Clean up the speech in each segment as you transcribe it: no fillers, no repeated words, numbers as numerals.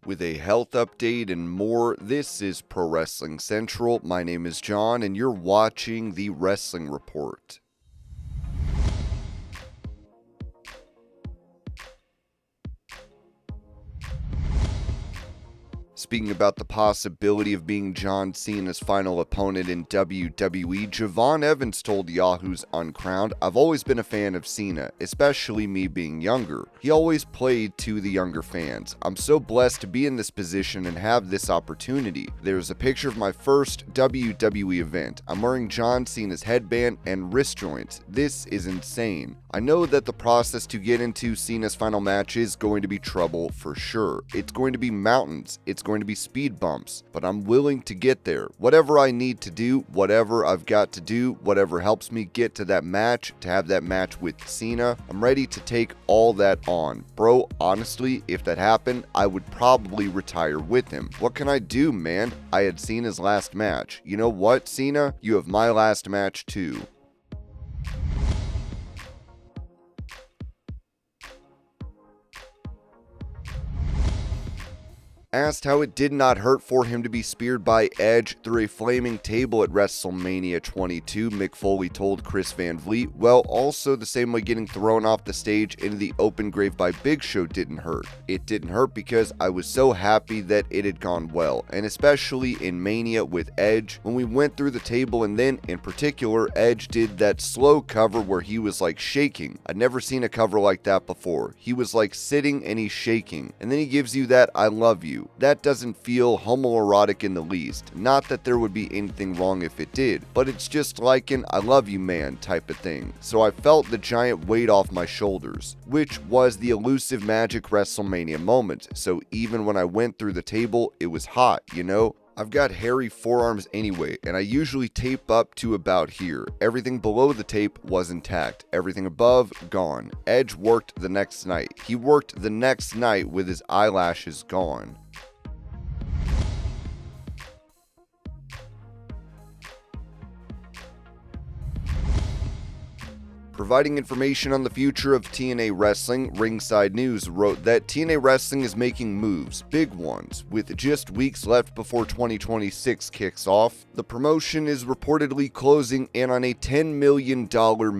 With a health update and more, this is Pro Wrestling Central. My name is John, and you're watching the Wrestling Report. Speaking about the possibility of being John Cena's final opponent in WWE, Javon Evans told Yahoo's Uncrowned, "I've always been a fan of Cena, especially me being younger. He always played to the younger fans. I'm so blessed to be in this position and have this opportunity. There's a picture of my first WWE event. I'm wearing John Cena's headband and wrist joints. This is insane. I know that the process to get into Cena's final match is going to be trouble for sure. It's going to be mountains. It's going to be speed bumps, but I'm willing to get there. Whatever I need to do, whatever I've got to do, whatever helps me get to that match, to have that match with Cena, I'm ready to take all that on. Bro, honestly, if that happened, I would probably retire with him. What can I do, man? I had Cena's last match. You know what, Cena? You have my last match too." Asked how it did not hurt for him to be speared by Edge through a flaming table at WrestleMania 22, Mick Foley told Chris Van Vliet. Well, also the same way getting thrown off the stage into the open grave by Big Show didn't hurt. It didn't hurt because I was so happy that it had gone well, and especially in Mania with Edge, when we went through the table, and then in particular, Edge did that slow cover where he was like shaking. I'd never seen a cover like that before. He was like sitting and he's shaking, and then he gives you that "I love you." That doesn't feel homoerotic in the least. Not that there would be anything wrong if it did, but it's just like an "I love you, man" type of thing. So I felt the giant weight off my shoulders, which was the elusive magic WrestleMania moment. So even when I went through the table, it was hot, you know? I've got hairy forearms anyway, and I usually tape up to about here. Everything below the tape was intact. Everything above, gone. Edge worked the next night. He worked the next night with his eyelashes gone. Providing information on the future of TNA Wrestling, Ringside News wrote that TNA Wrestling is making moves, big ones, with just weeks left before 2026 kicks off. The promotion is reportedly closing in on a $10 million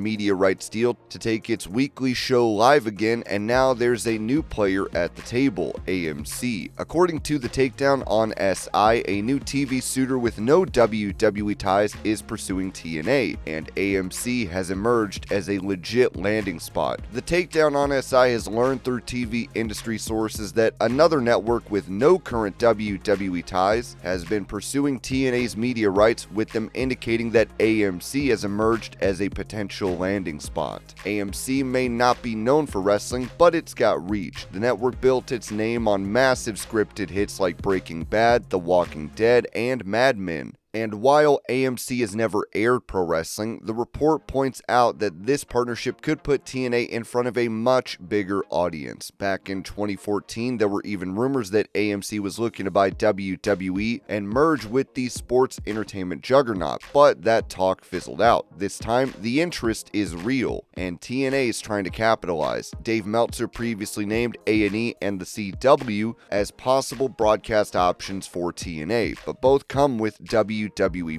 media rights deal to take its weekly show live again, and now there's a new player at the table, AMC. According to The Takedown on SI, a new TV suitor with no WWE ties is pursuing TNA, and AMC has emerged as a legit landing spot. The Takedown on SI has learned through TV industry sources that another network with no current WWE ties has been pursuing TNA's media rights, with them indicating that AMC has emerged as a potential landing spot. AMC may not be known for wrestling, but it's got reach. The network built its name on massive scripted hits like Breaking Bad, The Walking Dead, and Mad Men. And while AMC has never aired pro wrestling, the report points out that this partnership could put TNA in front of a much bigger audience. Back in 2014, there were even rumors that AMC was looking to buy WWE and merge with the sports entertainment juggernaut, but that talk fizzled out. This time, the interest is real, and TNA is trying to capitalize. Dave Meltzer previously named A&E and the CW as possible broadcast options for TNA, but both come with WWE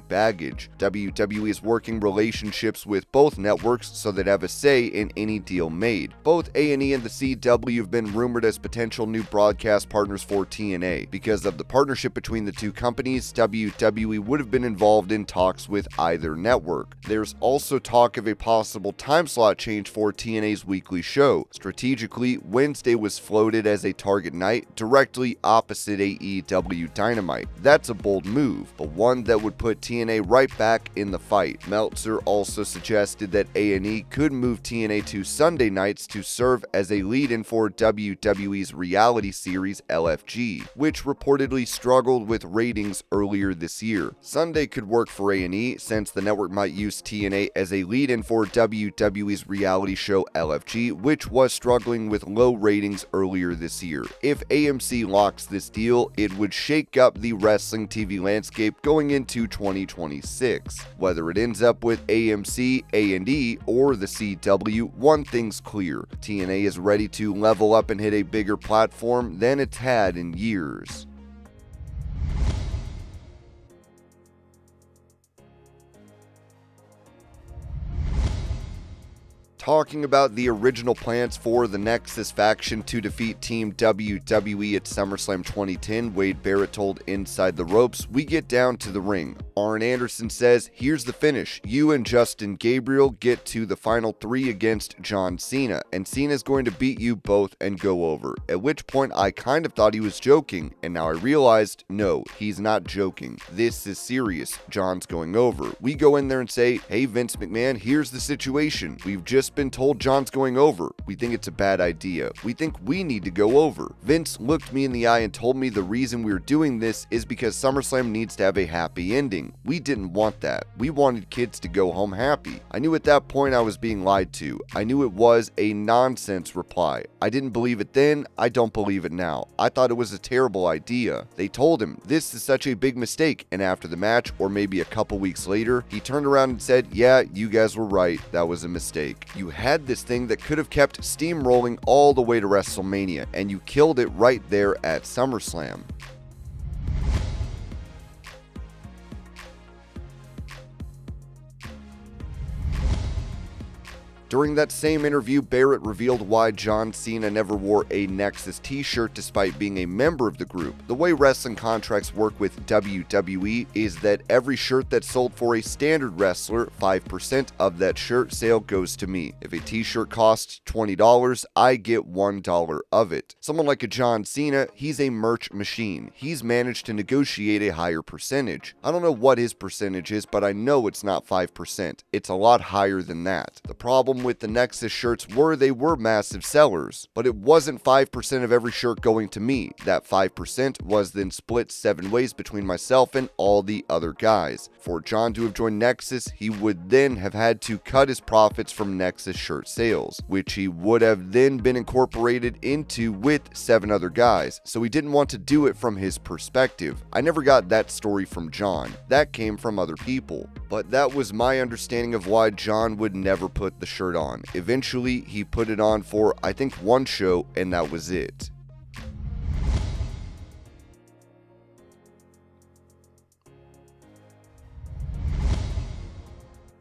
baggage. WWE is working relationships with both networks so they'd have a say in any deal made. Both A&E and the CW have been rumored as potential new broadcast partners for TNA. Because of the partnership between the two companies, WWE would have been involved in talks with either network. There's also talk of a possible time slot change for TNA's weekly show. Strategically, Wednesday was floated as a target night directly opposite AEW Dynamite. That's a bold move, but one that would put TNA right back in the fight. Meltzer also suggested that A&E could move TNA to Sunday nights to serve as a lead-in for WWE's reality series LFG, which reportedly struggled with ratings earlier this year. Sunday could work for A&E since the network might use TNA as a lead-in for WWE's reality show LFG, which was struggling with low ratings earlier this year. If AMC locks this deal, it would shake up the wrestling TV landscape going into 2026. Whether it ends up with AMC, A&E, or the CW, one thing's clear: TNA is ready to level up and hit a bigger platform than it's had in years. Talking about the original plans for the Nexus faction to defeat Team WWE at SummerSlam 2010, Wade Barrett told Inside the Ropes, "We get down to the ring. Arn Anderson says, here's the finish. You and Justin Gabriel get to the final 3 against John Cena, and Cena's going to beat you both and go over." At which point I kind of thought he was joking, and now I realized, no, he's not joking. This is serious. John's going over. We go in there and say, hey Vince McMahon, here's the situation. We've just been told John's going over. We think it's a bad idea. We think we need to go over. Vince looked me in the eye and told me the reason we're doing this is because SummerSlam needs to have a happy ending. We didn't want that. We wanted kids to go home happy. I knew at that point I was being lied to. I knew it was a nonsense reply. I didn't believe it then. I don't believe it now. I thought it was a terrible idea. They told him, this is such a big mistake, and after the match, or maybe a couple weeks later, he turned around and said, yeah, you guys were right. That was a mistake. You had this thing that could have kept steamrolling all the way to WrestleMania, and you killed it right there at SummerSlam. During that same interview, Barrett revealed why John Cena never wore a Nexus t-shirt despite being a member of the group. The way wrestling contracts work with WWE is that every shirt that's sold for a standard wrestler, 5% of that shirt sale goes to me. If a t-shirt costs $20, I get $1 of it. Someone like a John Cena, he's a merch machine. He's managed to negotiate a higher percentage. I don't know what his percentage is, but I know it's not 5%. It's a lot higher than that. The problem with the Nexus shirts they were massive sellers, but it wasn't 5% of every shirt going to me. That 5% was then split 7 ways between myself and all the other guys. For John to have joined Nexus, he would then have had to cut his profits from Nexus shirt sales, which he would have then been incorporated into with 7 other guys, so he didn't want to do it from his perspective. I never got that story from John. That came from other people. But that was my understanding of why John would never put the shirt on. Eventually, he put it on for, I think, 1 show, and that was it.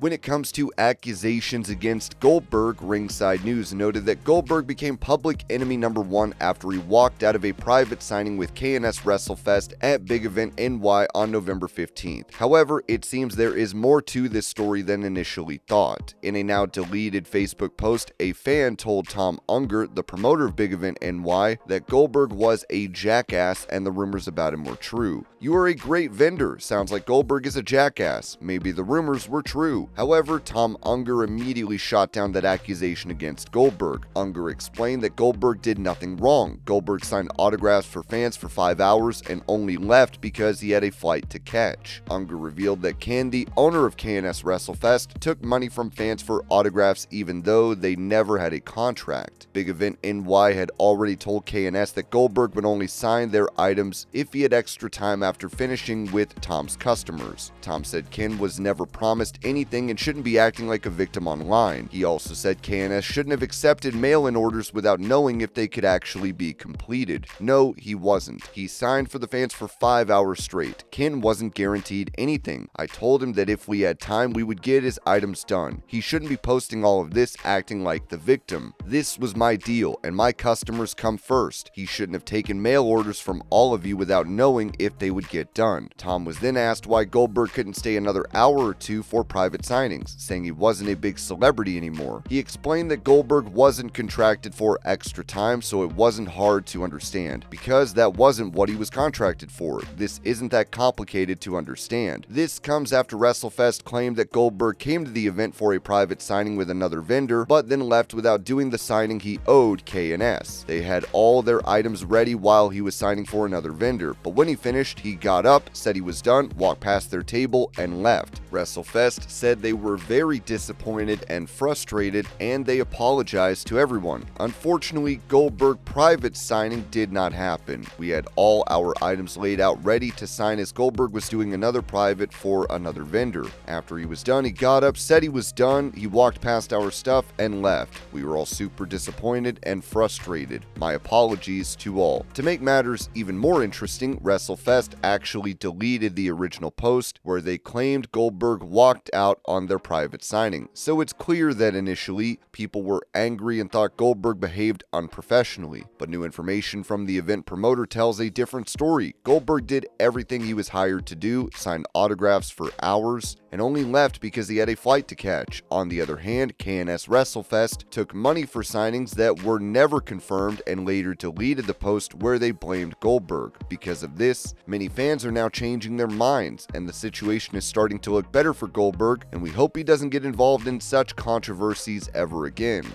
When it comes to accusations against Goldberg, Ringside News noted that Goldberg became public enemy number 1 after he walked out of a private signing with KNS WrestleFest at Big Event NY on November 15th. However, it seems there is more to this story than initially thought. In a now deleted Facebook post, a fan told Tom Unger, the promoter of Big Event NY, that Goldberg was a jackass and the rumors about him were true. "You are a great vendor. Sounds like Goldberg is a jackass. Maybe the rumors were true." However, Tom Unger immediately shot down that accusation against Goldberg. Unger explained that Goldberg did nothing wrong. Goldberg signed autographs for fans for 5 hours and only left because he had a flight to catch. Unger revealed that Ken, the owner of KNS WrestleFest, took money from fans for autographs even though they never had a contract. Big Event NY had already told KNS that Goldberg would only sign their items if he had extra time after finishing with Tom's customers. Tom said Ken was never promised anything and shouldn't be acting like a victim online. He also said KNS shouldn't have accepted mail-in orders without knowing if they could actually be completed. No, he wasn't. He signed for the fans for 5 hours straight. Ken wasn't guaranteed anything. I told him that if we had time, we would get his items done. He shouldn't be posting all of this acting like the victim. This was my deal, and my customers come first. He shouldn't have taken mail orders from all of you without knowing if they would get done. Tom was then asked why Goldberg couldn't stay another hour or 2 for private signings, saying he wasn't a big celebrity anymore. He explained that Goldberg wasn't contracted for extra time, so it wasn't hard to understand, because that wasn't what he was contracted for. This isn't that complicated to understand. This comes after WrestleFest claimed that Goldberg came to the event for a private signing with another vendor, but then left without doing the signing he owed KNS. They had all their items ready while he was signing for another vendor, but when he finished, he got up, said he was done, walked past their table, and left. WrestleFest said said they were very disappointed and frustrated, and they apologized to everyone. Unfortunately, Goldberg private signing did not happen. We had all our items laid out ready to sign as Goldberg was doing another private for another vendor. After he was done, he got up, said he was done, he walked past our stuff and left. We were all super disappointed and frustrated. My apologies to all. To make matters even more interesting, WrestleFest actually deleted the original post where they claimed Goldberg walked out on their private signing. So it's clear that initially, people were angry and thought Goldberg behaved unprofessionally. But new information from the event promoter tells a different story. Goldberg did everything he was hired to do, signed autographs for hours, and only left because he had a flight to catch. On the other hand, KNS WrestleFest took money for signings that were never confirmed and later deleted the post where they blamed Goldberg. Because of this, many fans are now changing their minds, and the situation is starting to look better for Goldberg, and we hope he doesn't get involved in such controversies ever again.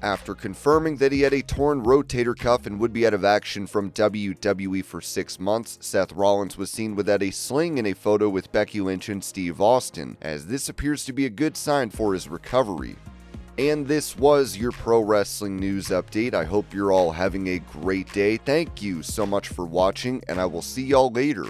After confirming that he had a torn rotator cuff and would be out of action from WWE for 6 months, Seth Rollins was seen without a sling in a photo with Becky Lynch and Steve Austin, as this appears to be a good sign for his recovery. And this was your pro wrestling news update. I hope you're all having a great day. Thank you so much for watching, and I will see y'all later.